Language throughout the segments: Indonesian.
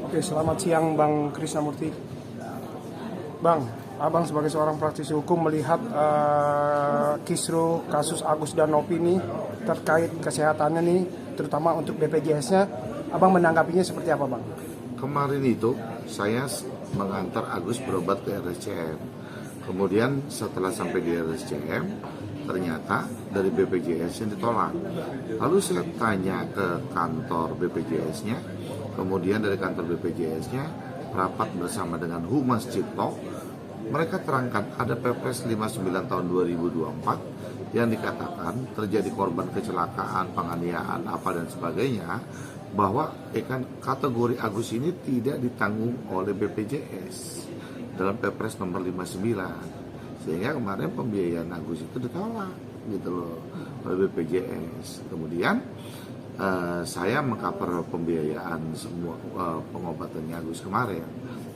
Oke, selamat siang Bang Krisnamurti. Bang, Abang sebagai seorang praktisi hukum melihat kisru kasus Agus dan Novi ini terkait kesehatannya nih, terutama untuk BPJS-nya, Abang menanggapinya seperti apa, Bang? Kemarin itu saya mengantar Agus berobat ke RSCM. Kemudian setelah sampai di RSCM, ternyata dari BPJS-nya ditolak. Lalu saya tanya ke kantor BPJS-nya, kemudian dari kantor BPJS-nya rapat bersama dengan Humas Cipto. Mereka terangkan ada Perpres 59 tahun 2024 yang dikatakan terjadi korban kecelakaan, penganiayaan, apa dan sebagainya, bahwa kategori Agus ini tidak ditanggung oleh BPJS dalam Perpres nomor 59, sehingga kemarin pembiayaan Agus itu ditolak gitu loh oleh BPJS. Kemudian saya mengcover pembiayaan semua pengobatannya Agus kemarin.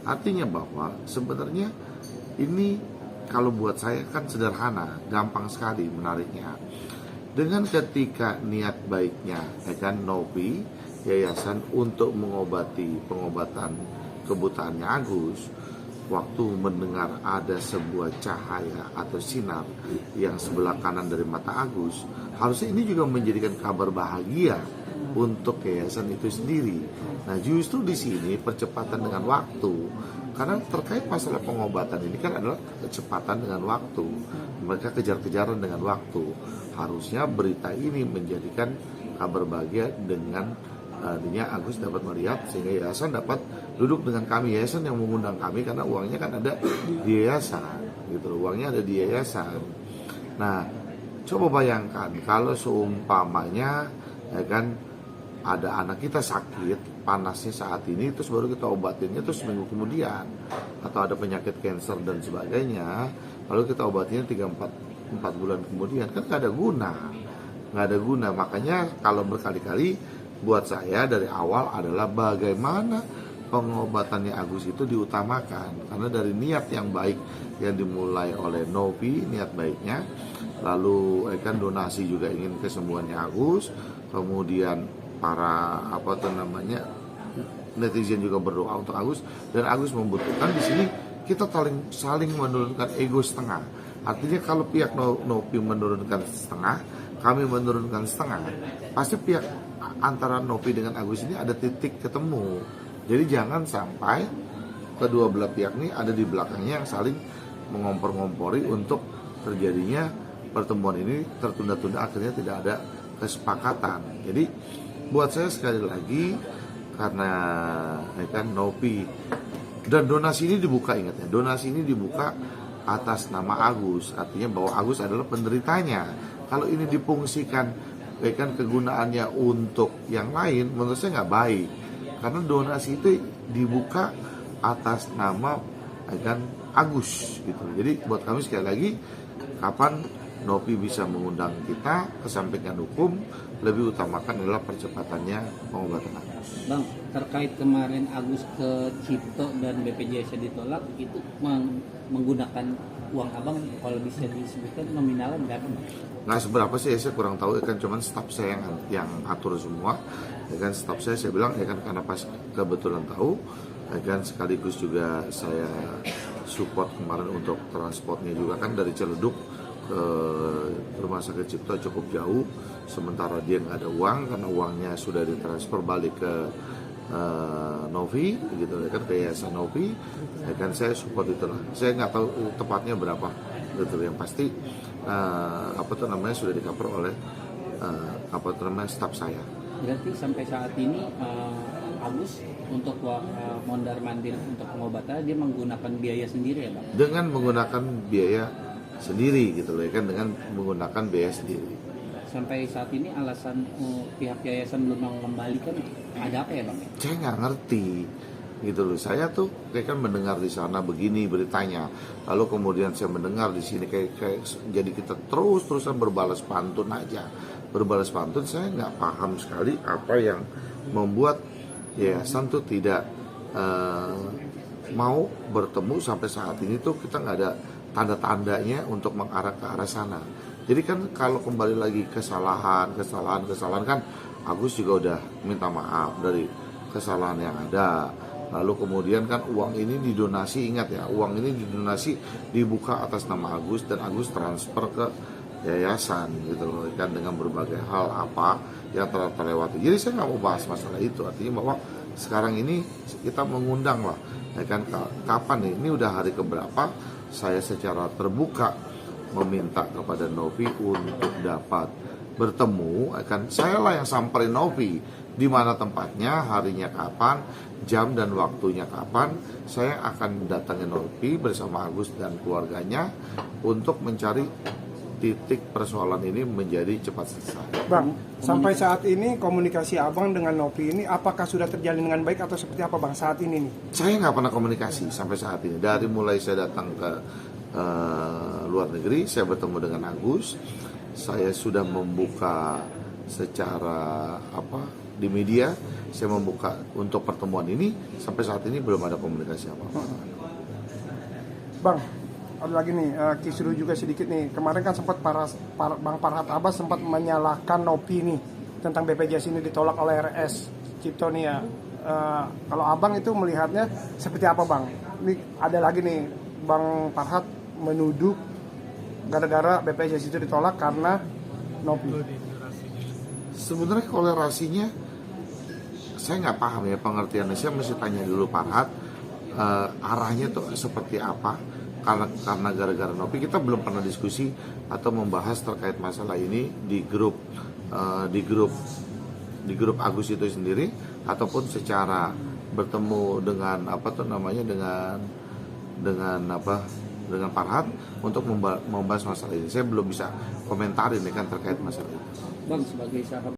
Artinya bahwa sebenarnya ini kalau buat saya kan sederhana, gampang sekali menariknya. Dengan ketika niat baiknya Novi yayasan untuk mengobati pengobatan kebutaannya Agus, waktu mendengar ada sebuah cahaya atau sinar yang sebelah kanan dari mata Agus, harusnya ini juga menjadikan kabar bahagia untuk yayasan itu sendiri. Nah, justru di sini percepatan dengan waktu, karena terkait masalah pengobatan ini kan adalah kecepatan dengan waktu. Mereka kejar-kejaran dengan waktu. Harusnya berita ini menjadikan kabar bahagia dengan adanya Agus dapat melihat, sehingga yayasan dapat duduk dengan kami, yayasan yang mengundang kami, karena uangnya kan ada di yayasan gitu, uangnya ada di yayasan. Nah, coba bayangkan kalau seumpamanya ada anak kita sakit, panasnya saat ini, terus baru kita obatinnya terus seminggu kemudian, atau ada penyakit kanker dan sebagainya, lalu kita obatinnya 3-4 bulan kemudian, kan nggak ada guna. Makanya kalau berkali-kali buat saya dari awal adalah bagaimana pengobatannya Agus itu diutamakan, karena dari niat yang baik yang dimulai oleh Novi, niat baiknya, lalu donasi juga ingin kesembuhannya Agus, kemudian para netizen juga berdoa untuk Agus, dan Agus membutuhkan. Di sini kita saling menurunkan ego setengah. Artinya kalau pihak Novi menurunkan setengah, kami menurunkan setengah, pasti pihak antara Novi dengan Agus ini ada titik ketemu. Jadi jangan sampai kedua belah pihak ini ada di belakangnya yang saling mengompor-ngompori untuk terjadinya pertemuan ini tertunda-tunda, akhirnya tidak ada kesepakatan. Jadi buat saya sekali lagi, karena Novi dan donasi ini dibuka, ingat ya, donasi ini dibuka atas nama Agus, artinya bahwa Agus adalah penderitanya. Kalau ini difungsikan kegunaannya untuk yang lain, menurut saya nggak baik, karena donasi itu dibuka atas nama Agus gitu. Jadi buat kami sekali lagi, kapan Novi bisa mengundang kita, kesampingkan hukum, lebih utamakan adalah percepatannya pengobatan Agus. Bang, terkait kemarin Agus ke Cipto dan BPJS ditolak, itu menggunakan uang Abang, kalau bisa disebutkan nominalnya berapa? Nggak seberapa sih, saya kurang tahu, cuman staf saya yang atur semua, staf saya bilang karena pas kebetulan tahu, sekaligus juga saya support kemarin untuk transportnya juga, kan dari Ciledug ke rumah sakit Cipto cukup jauh, sementara dia nggak ada uang karena uangnya sudah ditransfer balik ke Novi gitu ke yayasan Novi, saya support itu lah. Saya nggak tahu tepatnya berapa gitu, yang pasti sudah di-cover oleh staf saya. Berarti sampai saat ini Agus untuk mondar mandir untuk pengobatan dia menggunakan biaya sendiri ya, Bang? Dengan menggunakan biaya sendiri gitu loh, dengan menggunakan biaya sendiri. Sampai saat ini alasan pihak yayasan belum mengembalikan ada apa ya, Bang? Saya nggak ngerti gitu loh. Saya tuh mendengar di sana begini beritanya, lalu kemudian saya mendengar di sini kayak jadi kita terus-terusan berbalas pantun aja. Saya nggak paham sekali apa yang membuat yayasan tuh tidak mau bertemu sampai saat ini. Tuh kita nggak ada tanda-tandanya untuk mengarah ke arah sana. Jadi kan kalau kembali lagi kesalahan kan Agus juga udah minta maaf dari kesalahan yang ada. Lalu kemudian kan uang ini didonasi, ingat ya, uang ini didonasi dibuka atas nama Agus dan Agus transfer ke yayasan gitu loh, kan, dengan berbagai hal apa yang telah terlewati. Jadi saya nggak mau bahas masalah itu, artinya bahwa sekarang ini kita mengundang lah, ya kan, kapan nih, ini udah hari keberapa saya secara terbuka meminta kepada Novi untuk dapat bertemu, kan saya lah yang samperin Novi di mana tempatnya, harinya kapan, jam dan waktunya kapan. Saya akan datangi Novi bersama Agus dan keluarganya untuk mencari titik persoalan ini menjadi cepat selesai. Bang, sampai saat ini komunikasi abang dengan Novi ini apakah sudah terjalin dengan baik atau seperti apa bang saat ini nih? Saya nggak pernah komunikasi sampai saat ini. Dari mulai saya datang ke luar negeri, saya bertemu dengan Agus. Saya sudah membuka secara di media, saya membuka untuk pertemuan ini. Sampai saat ini belum ada komunikasi apa-apa. Bang, ada lagi nih, kisru juga sedikit nih. Kemarin kan sempat Bang Farhad Abbas sempat menyalahkan Novi nih tentang BPJS ini ditolak oleh RS Cipto nih ya. Kalau abang itu melihatnya seperti apa bang? Ini ada lagi nih, Bang Farhad menuduh gara-gara BPJS itu ditolak karena Novi. Sebenarnya kolerasinya saya nggak paham ya pengertiannya. Saya mesti tanya dulu Farhad, arahnya tuh seperti apa. Karena gara-gara Novi kita belum pernah diskusi atau membahas terkait masalah ini di grup Agus itu sendiri, ataupun secara bertemu dengan dengan Farhad untuk membahas masalah ini. Saya belum bisa komentarin kan terkait masalah itu. Bang, sebagai sahabat